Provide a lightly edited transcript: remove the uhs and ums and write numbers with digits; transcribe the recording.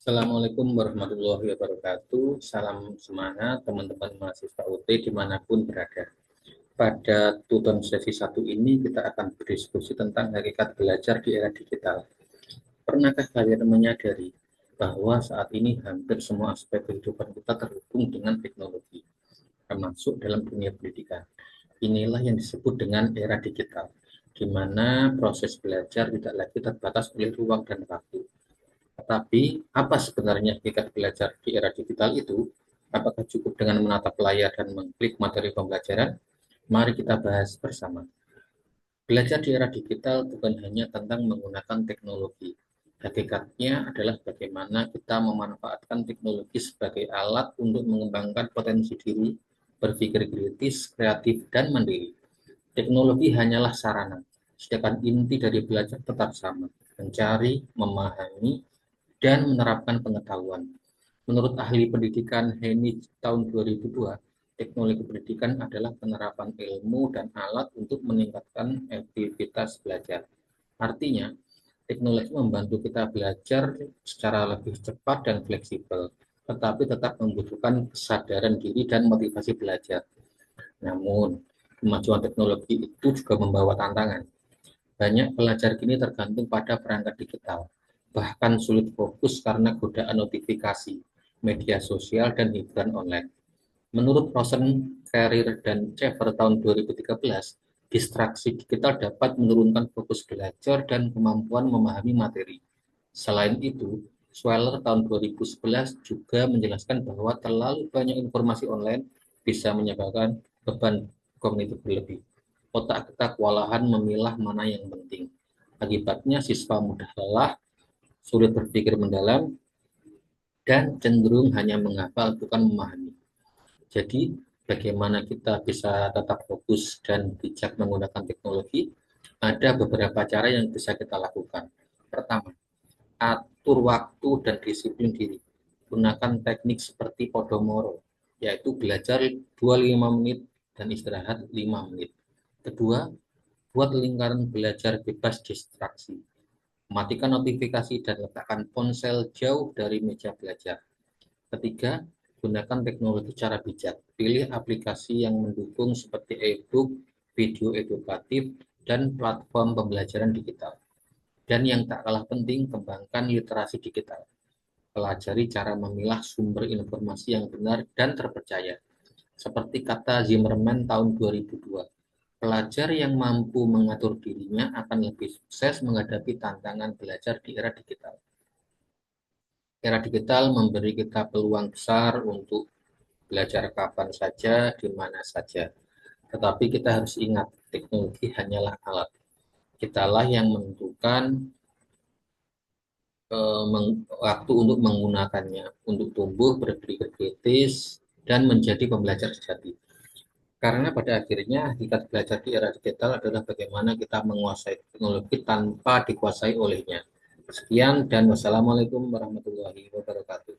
Assalamualaikum warahmatullahi wabarakatuh. Salam semangat teman-teman mahasiswa UT dimanapun berada. Pada tutorial sesi 1 ini kita akan berdiskusi tentang hakikat belajar di era digital. Pernahkah kalian menyadari bahwa saat ini hampir semua aspek kehidupan kita terhubung dengan teknologi, termasuk dalam dunia pendidikan? Inilah yang disebut dengan era digital, di mana proses belajar tidak lagi terbatas oleh ruang dan waktu. Tetapi, apa sebenarnya hakikat belajar di era digital itu? Apakah cukup dengan menatap layar dan mengklik materi pembelajaran? Mari kita bahas bersama. Belajar di era digital bukan hanya tentang menggunakan teknologi. Hakikatnya adalah bagaimana kita memanfaatkan teknologi sebagai alat untuk mengembangkan potensi diri, berpikir kritis, kreatif, dan mandiri. Teknologi hanyalah sarana, sedangkan inti dari belajar tetap sama, mencari, memahami, dan menerapkan pengetahuan. Menurut ahli pendidikan Heni tahun 2002, teknologi pendidikan adalah penerapan ilmu dan alat untuk meningkatkan efektivitas belajar. Artinya, teknologi membantu kita belajar secara lebih cepat dan fleksibel, tetapi tetap membutuhkan kesadaran diri dan motivasi belajar. Namun, kemajuan teknologi itu juga membawa tantangan. Banyak pelajar kini tergantung pada perangkat digital, bahkan sulit fokus karena godaan notifikasi, media sosial, dan hiburan online. Menurut Rosen, Carrier, dan Chever tahun 2013, distraksi digital dapat menurunkan fokus belajar dan kemampuan memahami materi. Selain itu, Sweller tahun 2011 juga menjelaskan bahwa terlalu banyak informasi online bisa menyebabkan beban kognitif berlebih. Otak kita kewalahan memilah mana yang penting. Akibatnya siswa mudah lelah, sulit berpikir mendalam, dan cenderung hanya menghafal bukan memahami. Jadi, bagaimana kita bisa tetap fokus dan bijak menggunakan teknologi? Ada beberapa cara yang bisa kita lakukan. Pertama, atur waktu dan disiplin diri. Gunakan teknik seperti Podomoro, yaitu belajar 25 menit dan istirahat 5 menit. Kedua, buat lingkaran belajar bebas distraksi. Matikan notifikasi dan letakkan ponsel jauh dari meja belajar. Ketiga, gunakan teknologi secara bijak. Pilih aplikasi yang mendukung seperti e-book, video edukatif, dan platform pembelajaran digital. Dan yang tak kalah penting, kembangkan literasi digital. Pelajari cara memilah sumber informasi yang benar dan terpercaya. Seperti kata Zimmerman tahun 2002, pelajar yang mampu mengatur dirinya akan lebih sukses menghadapi tantangan belajar di era digital. Era digital memberi kita peluang besar untuk belajar kapan saja, di mana saja. Tetapi kita harus ingat, teknologi hanyalah alat. Kitalah yang menentukan waktu untuk menggunakannya, untuk tumbuh, berpikir kritis, dan menjadi pembelajar sejati. Karena pada akhirnya hakikat belajar di era digital adalah bagaimana kita menguasai teknologi tanpa dikuasai olehnya. Sekian dan wassalamualaikum warahmatullahi wabarakatuh.